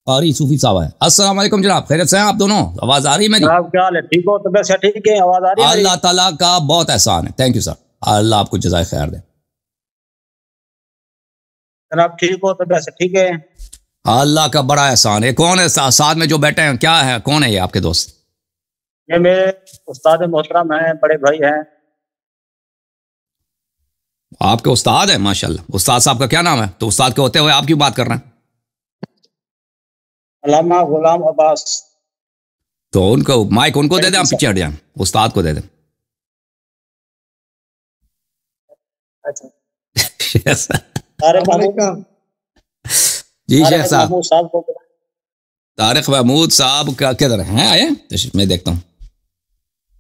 कारी सूफी साहब है। अस्सलाम वालेकुम जनाब, खैरियत से हैं आप दोनों? आवाज आ रही है मेरी? जनाब क्या हाल है? ठीक हो? तबीयत से ठीक है? आवाज आ रही है? अल्लाह ताला का बहुत एहसान है। थैंक यू सर, अल्लाह आपको जज़ाए खैर दे। जनाब ठीक हो? तबीयत से ठीक है? अल्लाह का बड़ा एहसान है। कौन है साथ में जो बैठे हैं? क्या है, कौन है ये आपके दोस्त? ये मेरे उस्ताद मोहतरम हैं, बड़े भाई हैं। आपके उस्ताद है? माशाल्लाह। उस्ताद साहब का क्या नाम है? तो उस्ताद के होते हुए आप क्यों बात कर रहे हैं? अल्लामा गुलाम अब्बास। तो उनको माइक उनको दे दें, आप पीछे हट जाएं, उस्ताद को दे दें। अच्छा जी शेख साहब। तारिक महमूद साहब का किधर हैं? आए मैं देखता हूँ।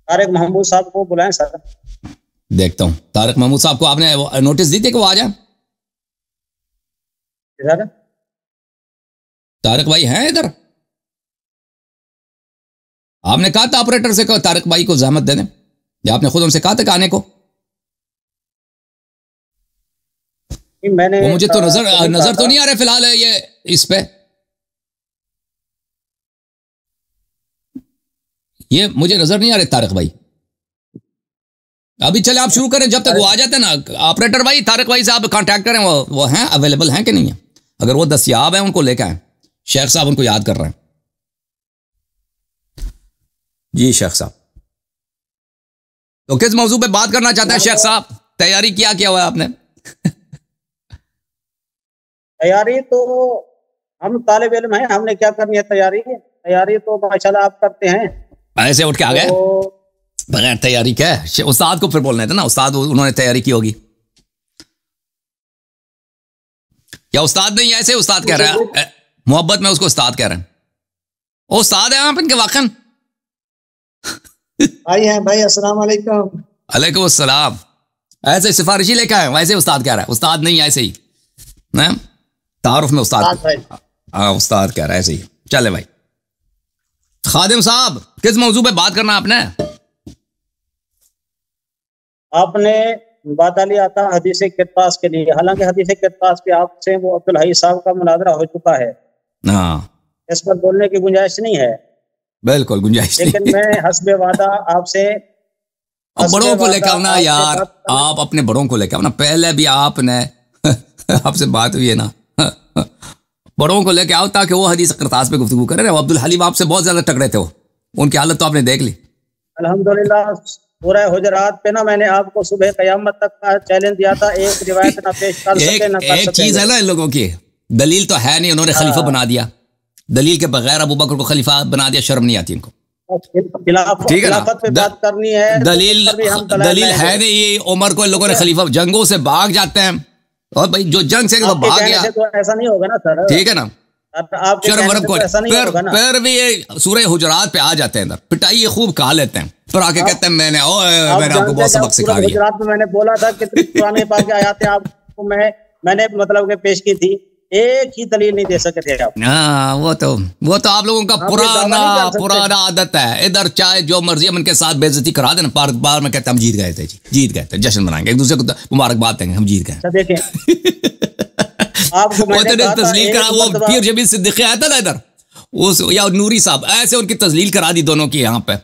तारिक महमूद साहब को बुलाएं सर। देखता हूँ। तारिक महमूद साहब को आपने नोटिस दी थी कि वो आ जाए? इधर तारिक भाई हैं इधर? आपने कहा था ऑपरेटर से, कहो तारिक भाई को जहमत दे दें, या आपने खुद उनसे कहा था आने को? मैंने वो मुझे तो नजर तो नहीं आ रहे फिलहाल है ये इस पे। ये मुझे नजर नहीं आ रहे तारिक भाई। अभी चले आप शुरू करें, जब तक वो आ जाते हैं ना ऑपरेटर भाई। तारिक भाई से आप कांटेक्ट करें, वो हैं अवेलेबल हैं कि नहीं है? अगर वो दस्तियाब है उनको लेकर आए। शेख साहब उनको याद कर रहे हैं। जी शेख साहब, तो किस मौजू पे बात करना चाहते हैं शेख साहब? तैयारी क्या किया हुआ है आपने? तैयारी तो हम तालिब इल्म हैं, हमने क्या करनी है तैयारी? तैयारी तो माशाल्लाह आप करते हैं। ऐसे उठ के आ गए बगैर तैयारी क्या? उस्ताद को फिर बोलना था ना, उस्ताद उन्होंने तैयारी की होगी। क्या उस्ताद नहीं? ऐसे उस्ताद कह रहा है, मोहब्बत में उसको उस्ताद कह रहे हैं। वो उस्ताद है आप इनके वाकन? भाई हैं भाई, अस्सलाम वालेकुम। अलैकुम अस्सलाम। ऐसे सिफारिशी लेकर आए, वैसे उस्ताद कह रहा है। उस्ताद नहीं, ऐसे ही ना तारुफ में उस्ताद। हाँ उस्ताद कह रहा है ऐसे ही। चले भाई खादिम साहब, किस मौजू पे बात करना आपने? आपने बात लिया था हदीस किरतास के लिए। हालांकि हदीस किरतास पे आपसे वो अब्दुल हई साहब का मुनाजरा हो चुका है। हाँ, इस पर बोलने की गुंजाइश नहीं है। बिल्कुल गुंजाइश नहीं। लेकिन मैं हस्बे वादा आपसे बड़ों को लेकर आना यार, आप अपने बड़ों को लेकर आना। पहले भी आपने आपसे बात हुई है ना, बड़ों को लेकर आओ ताकि वो हदीस किरतास पे गुफ्तगू करें। अब्दुल हलीम आपसे बहुत ज्यादा टकरे थे, वो उनकी हालत तो आपने देख ली। अल्हम्दुलिल्लाह पूरा हुजरात पे ना मैंने आपको सुबह क़यामत तक का चैलेंज दिया था, एक रिवायत ना पेश कर सके ना कर सके। एक चीज है ना इन लोगों की, दलील तो है नहीं, उन्होंने खलीफा बना दिया। दलील के बगैर अबू बकर को खलीफा बना दिया, शर्म नहीं आती इनको? ठीक है ना, बात करनी है। दलील है नहीं। ये उमर को इन लोगों ने खलीफा, जंगों से भाग जाते हैं, और भाई जो जंग से तो भाग गया, तो ऐसा नहीं होगा ना सर। ठीक है ना, शर्म वरम को फिर भी ये सूरह हुजरात पे आ जाते हैं इधर, पिटाई ये खूब कहा लेते हैं, फिर आके कहते हैं मैंने आपको बहुत सबक सिखा दिया। हुजरात में मैंने बोला था कि पुराने पाक की आयतें आपको मैंने मतलब के पेश की थी, एक ही दलील नहीं दे सके थे आप। हाँ वो तो आप लोगों का पुराना आदत है। इधर चाहे जो मर्जी हम उनके साथ बेइज्जती करा देना, पार्क बार में कहते हैं हम जीत गए थे जी, जीत गए थे, जश्न मनाएंगे, एक दूसरे को मुबारकबाद देंगे, हम जीत गए। देखें तस्लील करा, वो पीर जमील सिद्दीकी आया था ना इधर, उस या नूरी साहब, ऐसे उनकी तस्लील करा दी दोनों की यहाँ पे।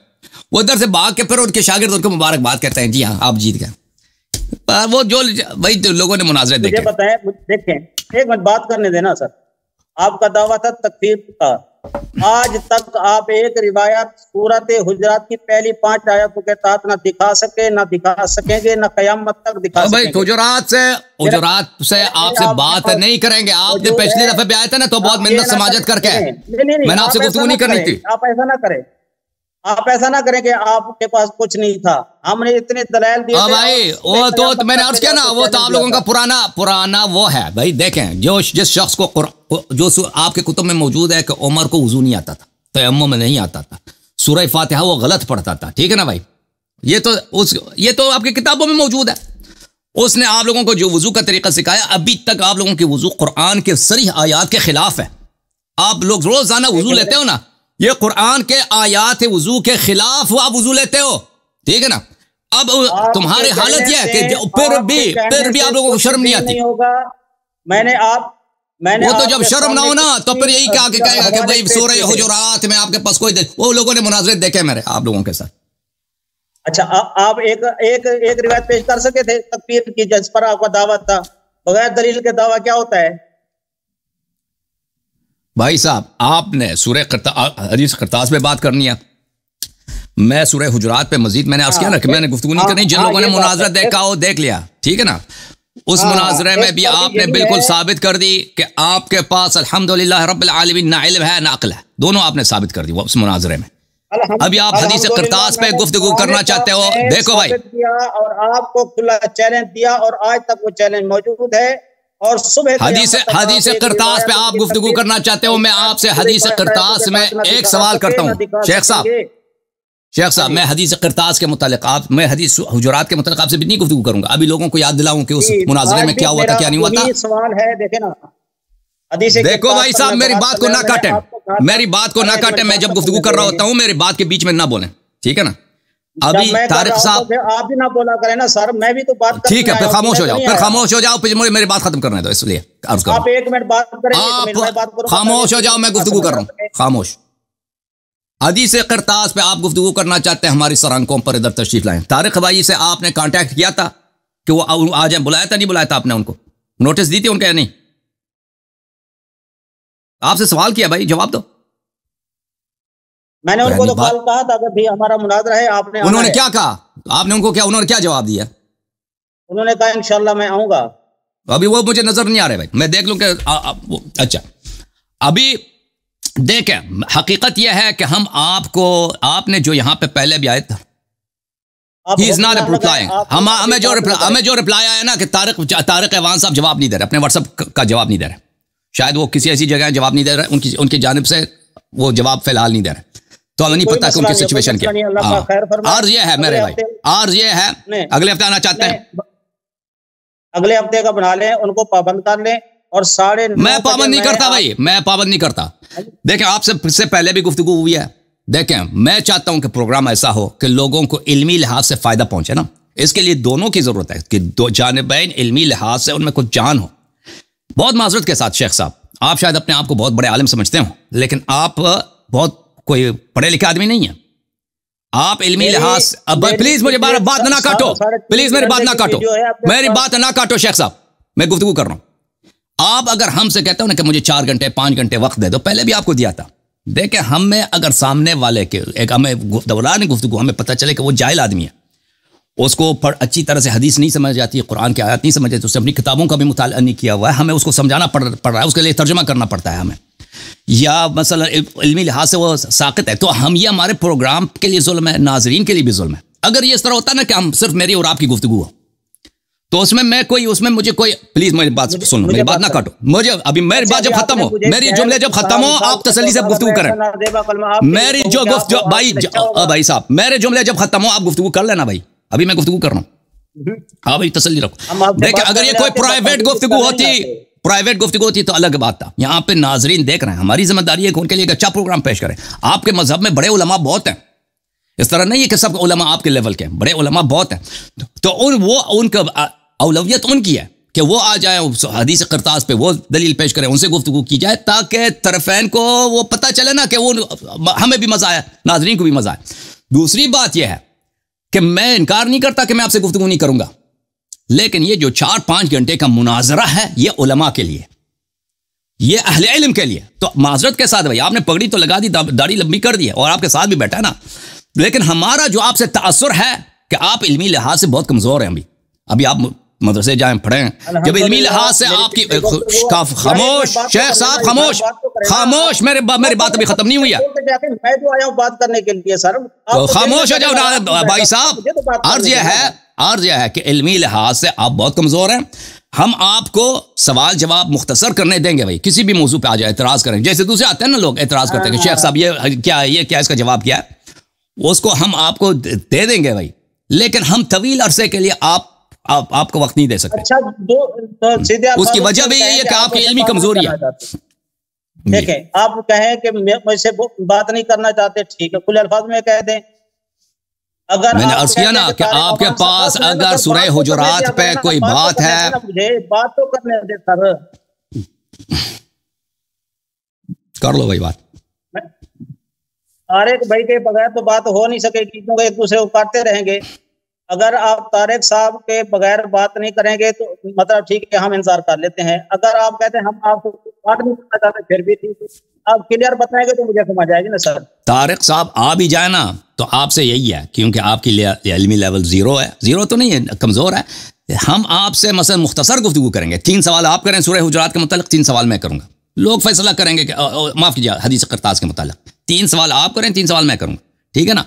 वो इधर से भाग के फिर उनके शागिर्द उनको मुबारकबाद कहते हैं, जी हाँ आप जीत गए। वो जो भाई लोगों ने मुनाजरे देखे, बताए देखें, एक मिनट बात करने देना सर। आपका दावा था तकफीर का, आज तक आप एक रिवायत सूरत हुजरात की पहली 5 आयतों के तहत ना दिखा सके, ना दिखा सकेंगे, ना कयामत तक दिखा सकेंगे। भाई हुजरात से आपसे बात नहीं करेंगे। आपने पिछली दफे भी आए थे ना, तो बहुत मेहनत समाजत करके मैंने आपसे गुफ्तगू नहीं करनी थी। आप ऐसा ना करें, आप ऐसा ना करें कि आपके पास कुछ नहीं था, हमने इतने दलाइल दिए भाई। वो तो मैंने अर्ज किया ना, वो तो आप लोगों का पुराना वो है भाई। देखें जिस शख्स को जो आपके कुतुब में मौजूद है कि उमर को वुजू नहीं आता था, तयम्मुम में नहीं आता था, सूरह फातिहा वो गलत पढ़ता था, ठीक है ना भाई, ये तो आपकी किताबों में मौजूद है। उसने आप लोगों को जो वुजू का तरीका सिखाया, अभी तक आप लोगों की वुजू कुरान के सरीह आयात के खिलाफ है। आप लोग रोजाना वुजू लेते हो ना, ये कुरान के आयात वुजू के खिलाफ आप वुजू लेते हो, ठीक है ना। अब तुम्हारी हालत यह है कि फिर भी आप लोगों को शर्म नहीं आती। मैंने मैंने वो तो जब आपके शर्म ना हो ना तो फिर यही क्या सामने कहेगा कि हवाले भाई पेश सूरह किए थे। हुजुरात में आपके पास कोई वो लोगों ने मुनाजरे देखे मेरे आप लोगों के साथ। अच्छा, आप एक एक एक रिवायत पेश कर सके थे तकफीर की जिस पर आपका दावा था? बगैर दलील के दावा क्या होता है? भाई साहब आपने सूरह हदीस करतास पे बात करनी है, मैं सूरह हुजुरात पे मजीद मैंने अर्ज किया ना कि मैंने गुफ्तगू नहीं करनी। जिन लोगों ने मुनाजरा देखा हो देख लिया, ठीक है ना। उस मुनाजरे में भी आपने बिल्कुल साबित कर दी कि आपके पास अल्हम्दुलिल्लाह रब्बिल आलमीन ना इल्म है ना अक्ल है, दोनों आपने साबित कर दी उस मुनाजरे में। अभी आप हदीस करतास पे गुफ्तगू करना चाहते हो, देखो भाई दिया और आपको खुला चैलेंज दिया और आज तक वो चैलेंज मौजूद है। और सुबह हदीस करतास पे आप गुफ्तगू करना चाहते हो, मैं आपसे हदीस करतास में एक सवाल करता हूँ शेख साहब, मैं हदीस करतास के मुतालिक मैं हदीस हुजुरात के मुतालिक आपसे भी नहीं गुफ्तगू करूंगा। अभी लोगों को याद दिलाऊं कि उस मुनाजरे में क्या हुआ था क्या नहीं हुआ था। सवाल है, देखे ना देखो भाई साहब मेरी बात को ना काटें, मेरी बात को ना काटें। मैं जब गुफ्तगू कर रहा होता हूं मेरी बात के बीच में ना बोलें, ठीक है ना। अभी तारिक साहब आप भी ना बोला करें ना सर, मैं भी तो बात ठीक है, फिर खामोश हो जाओ, फिर खामोश हो जाओ, फिर मुझे मेरी बात खत्म करने दो, इसलिए आप 1 मिनट बात करें, आप खामोश हो जाओ, मैं गुफ्तगू कर रहा हूं, खामोश। हदीस करतास पे आप गुफ्तगू करना चाहते हैं, हमारी सरांकों पर इधर तशरीफ लाएं। तारिक भाई से आपने कांटेक्ट किया था कि वो आ जाए, बुलाया था नहीं बुलाया था आपने उनको, नोटिस दी थी उनके या नहीं? आपसे सवाल किया भाई, जवाब दो। मैंने उनको तो कल कहा था कि भी हमारा मुनाजरा है, आपने उन्होंने क्या कहा? आपने उनको क्या उन्होंने क्या जवाब दिया? उन्होंने कहा इंशाल्लाह मैं आऊंगा। अभी वो मुझे नजर नहीं आ रहे भाई, मैं देख लूं कि अच्छा अभी देखें, हकीकत यह है कि हम आपने जो यहां पे पहले भी आए थे, हमें जो रिप्लाई आया ना कि तारिक अवान साहब जवाब नहीं दे रहे, अपने व्हाट्सएप का जवाब नहीं दे रहे, शायद वो किसी ऐसी जगह जवाब नहीं दे रहे, उनकी जानिब से वो जवाब फिलहाल नहीं दे रहे, तो हमें नहीं पता कि उनकी सिचुएशन क्या है। अर्ज ये है मेरे भाई, अर्ज ये है, अगले हफ्ते आना चाहते हैं, अगले हफ्ते का बना लें, उनको पाबंद कर लें। और मैं पाबंद नहीं करता भाई, मैं पाबंद नहीं करता। देखें आपसे पहले भी गुफ्तगू हुई है, देखें मैं चाहता हूं कि प्रोग्राम ऐसा हो कि लोगों को इल्मी लिहाज से फायदा पहुंचे ना। इसके लिए दोनों की जरूरत है कि दो जानिबैन इल्मी लिहाज से उनमें कुछ जान हो। बहुत माजरत के साथ शेख साहब, आप शायद अपने आप को बहुत बड़े आलिम समझते हो, लेकिन आप बहुत कोई पढ़े लिखे आदमी नहीं है। आप इल्मी लिहाज, प्लीज मुझे बात ना काटो, प्लीज मेरी बात ना काटो, मेरी बात ना काटो शेख साहब, मैं गुफ्तगू कर रहा हूं। आप अगर हमसे कहते हो ना कि मुझे 4 घंटे 5 घंटे वक्त दे दो, पहले भी आपको दिया था। देखें हमें अगर सामने वाले के एक हमें दौरान गुफ्तगू हमें पता चले कि वो जाहिल आदमी है, उसको अच्छी तरह से हदीस नहीं समझ जाती है, कुरान की आयत नहीं समझ जाती, उसने अपनी किताबों का भी मुताला नहीं किया हुआ है, हमें उसको समझाना पड़ रहा है, उसके लिए तर्जुमा करना पड़ता है हमें, या मसलन इल्मी लिहाज से वो साकित है, तो हम ये हमारे प्रोग्राम के लिए जुल्म है, नाजरीन के लिए भी जुल्म है। अगर ये इस तरह होता ना कि हम सिर्फ मेरी और आपकी गुफ्तगू हो, तो उसमें मुझे कोई प्लीज मेरी बात सुनो, मेरी बात ना काटो, मुझे अभी मेरी बात जब खत्म हो, मेरी जुमले जब खत्म हो, आप तसल्ली से गुफ्तगू करें। मेरी जो भाई साहब मेरे जुमले जब खत्म हो आप गुफ्तगू कर लेना भाई, अभी मैं गुफ्तगू कर रहा हूं, हाँ भाई तसल्ली रखो। देखिए अगर ये कोई प्राइवेट गुफ्तगू होती तो अलग बात था। यहाँ पे नाजरीन देख रहे हैं, हमारी जिम्मेदारी है कि उनके लिए एक अच्छा प्रोग्राम पेश करें। आपके मजहब में बड़े उलमा बहुत हैं, इस तरह नहीं है कि सब उलमा आपके लेवल के हैं, बड़े उलमा बहुत हैं, तो उनका औलवियत उनकी है कि वो आ जाए हदीस करतास पे, वो दलील पेश करें, उनसे गुफ्तगू की जाए ताकि तरफैन को वो पता चले ना कि वो हमें भी मजा आया, नाजरीन को भी मजा आए। दूसरी बात यह है कि मैं इनकार नहीं करता कि मैं आपसे गुफ्तगू नहीं करूंगा, लेकिन ये जो 4-5 घंटे का मुनाजरा है ये उलमा के लिए, ये अहले इल्म के लिए। तो माजरत के साथ भाई आपने पगड़ी तो लगा दी, दाढ़ी लंबी कर दी है और आपके साथ भी बैठा है ना, लेकिन हमारा जो आपसे तासुर है कि आप इल्मी लिहाज से बहुत कमजोर हैं। अभी आप मदरसे जाएं पढ़ें, जब इल्मी लिहाज से आपकी खामोश शेख साहब, खामोश मेरी बात अभी खत्म नहीं हुई है, मैं तो आया हूं बात करने के लिए सर, तो खामोश हो जाओ भाई साहब। अर्ज यह है कि इल्मी लिहाज से आप बहुत कमजोर हैं। हम आपको सवाल जवाब मुख्तसर करने देंगे भाई, किसी भी मौजू पे आ जाए एतराज करें, जैसे दूसरे आते हैं ना लोग एतराज करते हैं कि शेख साहब ये क्या इसका जवाब क्या है, उसको हम आपको दे देंगे भाई, लेकिन हम तवील अरसे के लिए आपको वक्त नहीं दे सकते। अच्छा, उसकी वजह भी यही है कि आपकी इल्मी कमजोरी है। देखें आप कहें कि मुझसे बात नहीं करना चाहते, ठीक है, खुले अल्फाज में कह दें। अगर मैंने अर्ज किया ना कि आपके पास अगर सूरह हुजुरात पे कोई बात है, मुझे बात तो करने दे सर। कर लो भाई बात। तारिक भाई के बगैर तो बात हो नहीं सकेगी, क्योंकि एक दूसरे को काटते रहेंगे। अगर आप तारिक साहब के बगैर बात नहीं करेंगे तो मतलब ठीक है, हम इंतजार कर लेते हैं। अगर आप कहते हैं हम आपको बात नहीं करना चाहते, फिर भी ठीक है, आप क्लियर बताएंगे तो मुझे समझ आएगी ना सर। तारिक साहब आ भी जाए ना तो आपसे यही है, क्योंकि आपकी इल्मी लेवल जीरो है, जीरो तो नहीं है, कमजोर है। हम आपसे मसलन मुख्तसर गुफ्तगू करेंगे, 3 सवाल आप करें सूरह हुजरात के मुतालिक, 3 सवाल मैं करूंगा। लोग फैसला करेंगे कि माफ कीजिए हदीस क़िरतास के मुतालिक 3 सवाल आप करें, 3 सवाल मैं करूंगा, ठीक है ना।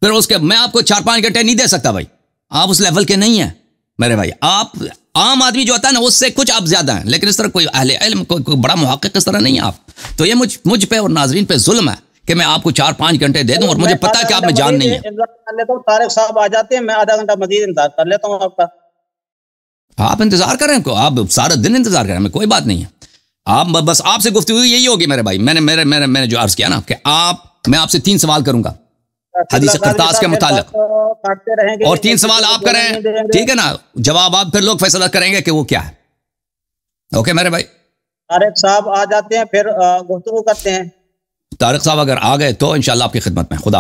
फिर उसके मैं आपको 4-5 घंटे नहीं दे सकता भाई, आप उस लेवल के नहीं है मेरे भाई। आप आम आदमी जो होता है ना उससे कुछ आप ज्यादा हैं, लेकिन इस तरह कोई अहले इल्म कोई बड़ा मुहक्किक इस तरह नहीं है आप। तो ये मुझ पे और नाजरीन पे जुल्म है कि मैं आपको 4-5 घंटे दे दूं और मुझे पता है कि आप में जान नहीं है। तारिक साहब आ जाते हैं, मैं आधा घंटा मजीद इंतजार कर लेता हूँ आपका। आप इंतजार करें, आप सारा दिन इंतजार करें, कोई बात नहीं है। आप बस आपसे गुफ्तगू यही होगी मेरे भाई। मैंने जो अर्ज किया ना कि मैं आपसे 3 सवाल करूंगा हदीस क़िरतास के मुतालिक, और 3 सवाल आप करें, ठीक है ना। जवाब आप फिर लोग फैसला करेंगे कि वो क्या है। ओके मेरे भाई। तारिक साहब आ जाते हैं, फिर गुफ्तगू करते हैं। तारिक साहब अगर आ गए तो इंशाल्लाह आपकी खिदमत में। खुदा